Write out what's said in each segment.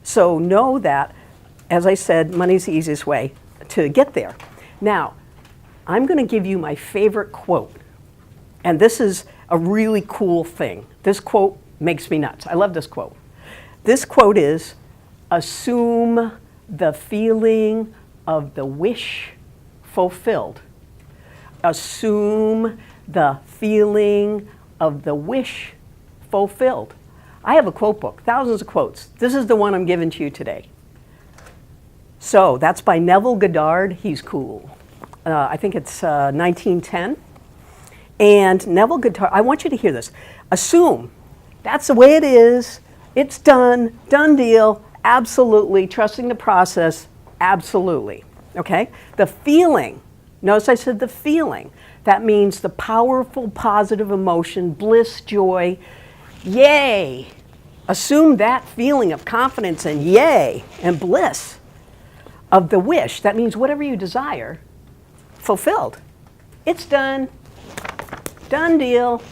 So know that, as I said, money's the easiest way to get there. Now, I'm going to give you my favorite quote. And this is a really cool thing. This quote makes me nuts. I love this quote. This quote is, assume the feeling of the wish fulfilled. Assume the feeling of the wish fulfilled. I have a quote book, thousands of quotes. This is the one I'm giving to you today. So that's by Neville Goddard. He's cool. I think it's 1910. And Neville Goddard, I want you to hear this. Assume, that's the way it is. It's done deal, absolutely. Trusting the process, absolutely. Okay? The feeling, notice I said the feeling. That means the powerful positive emotion, bliss, joy, yay. Assume that feeling of confidence and yay and bliss of the wish. That means whatever you desire, fulfilled. It's done deal.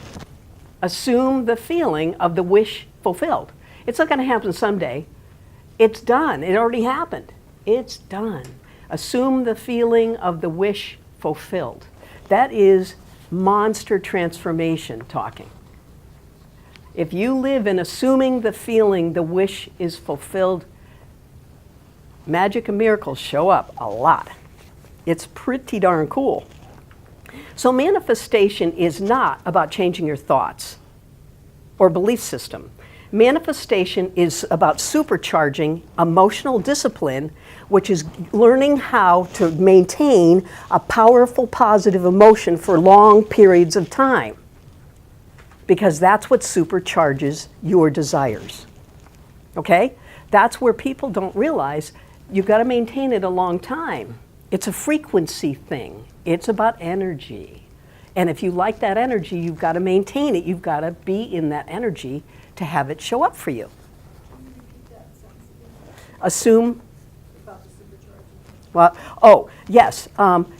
Assume the feeling of the wish fulfilled. It's not going to happen someday. It's done. It already happened. It's done. Assume the feeling of the wish fulfilled. That is monster transformation talking. If you live in assuming the feeling the wish is fulfilled, magic and miracles show up a lot. It's pretty darn cool. So manifestation is not about changing your thoughts or belief system. Manifestation is about supercharging emotional discipline, which is learning how to maintain a powerful positive emotion for long periods of time. Because that's what supercharges your desires. Okay? That's where people don't realize you've got to maintain it a long time. It's a frequency thing. It's about energy. And if you like that energy, you've got to maintain it. You've got to be in that energy to have it show up for you. Assume. Well, oh, yes.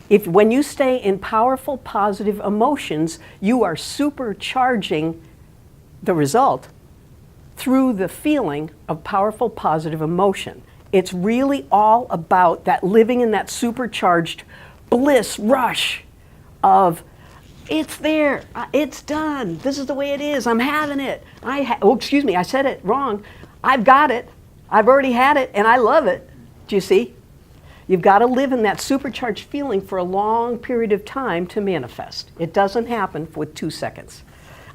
If when you stay in powerful, positive emotions, you are supercharging the result through the feeling of powerful, positive emotion. It's really all about that living in that supercharged bliss rush of it's there, it's done, this is the way it is, I'm having it. Excuse me, I said it wrong. I've got it, I've already had it, and I love it. Do you see? You've got to live in that supercharged feeling for a long period of time to manifest. It doesn't happen with 2 seconds.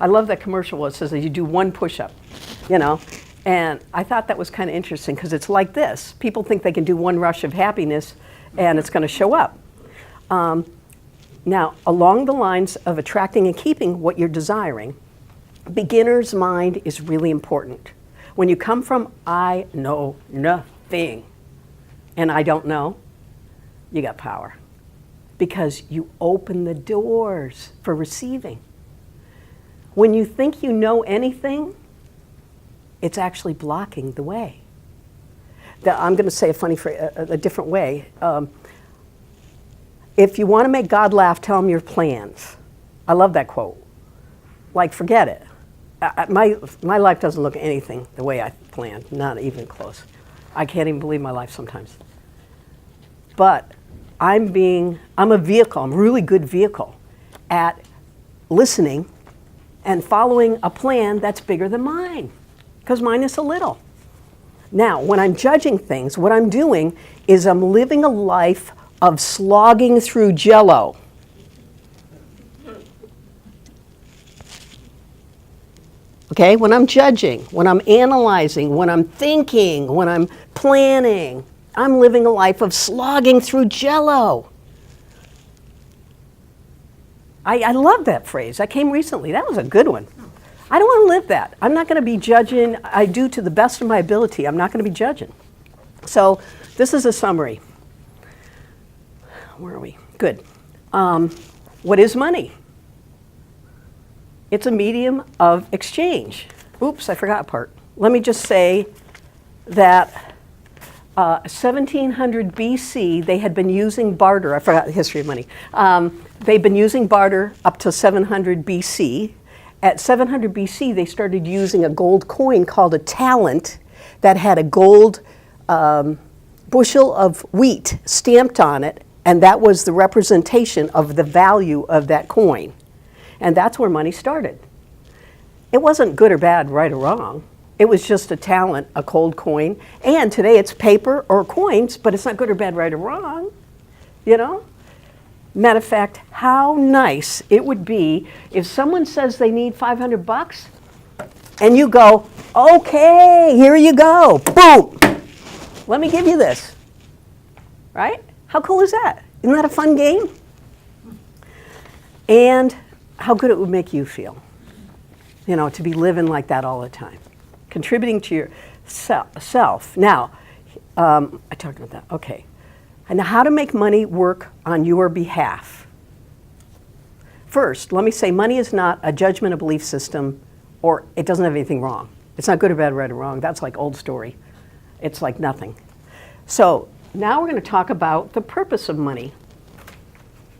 I love that commercial where it says that you do one push-up, you know. And I thought that was kind of interesting because it's like this. People think they can do one rush of happiness and it's going to show up. Now, along the lines of attracting and keeping what you're desiring, beginner's mind is really important. When you come from I know nothing and I don't know, you got power. Because you open the doors for receiving. When you think you know anything, it's actually blocking the way. I'm going to say a funny phrase, a different way. If you want to make God laugh, tell him your plans. I love that quote. Like, forget it. My life doesn't look anything the way I planned, not even close. I can't even believe my life sometimes. But I'm a vehicle, I'm a really good vehicle at listening and following a plan that's bigger than mine. Because mine is a little. Now, when I'm judging things, what I'm doing is I'm living a life of slogging through Jell-O. Okay, when I'm judging, when I'm analyzing, when I'm thinking, when I'm planning, I'm living a life of slogging through Jell-O. I love that phrase. That came recently. That was a good one. I don't want to live that. I'm not going to be judging. I do to the best of my ability. I'm not going to be judging. So this is a summary. Where are we? Good. What is money? It's a medium of exchange. Oops, I forgot a part. Let me just say that 1700 BC, they had been using barter. I forgot the history of money. They've been using barter up to 700 BC. At 700 BC, they started using a gold coin called a talent that had a gold bushel of wheat stamped on it, and that was the representation of the value of that coin. And that's where money started. It wasn't good or bad, right or wrong. It was just a talent, a cold coin. And today it's paper or coins, but it's not good or bad, right or wrong, you know? Matter of fact, how nice it would be if someone says they need $500 and you go, okay, here you go, boom, let me give you this, right? How cool is that? Isn't that a fun game? And how good it would make you feel, you know, to be living like that all the time, contributing to your self. Now, I talked about that, okay. And how to make money work on your behalf. First, let me say money is not a judgment, a belief system, or it doesn't have anything wrong. It's not good or bad, right or wrong. That's like old story. It's like nothing. So now we're going to talk about the purpose of money.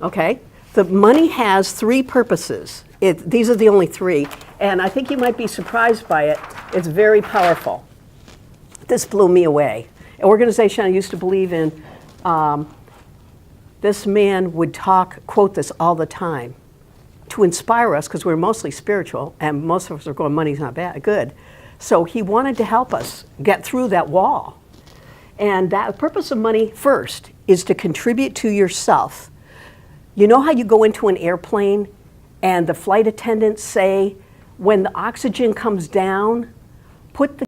Okay? The money has three purposes. These are the only three, and I think you might be surprised by it. It's very powerful. This blew me away. An organization I used to believe in, this man would quote this all the time to inspire us, because we're mostly spiritual, and most of us are going, money's not bad, good. So he wanted to help us get through that wall. And the purpose of money, first, is to contribute to yourself. You know how you go into an airplane and the flight attendants say, when the oxygen comes down, put the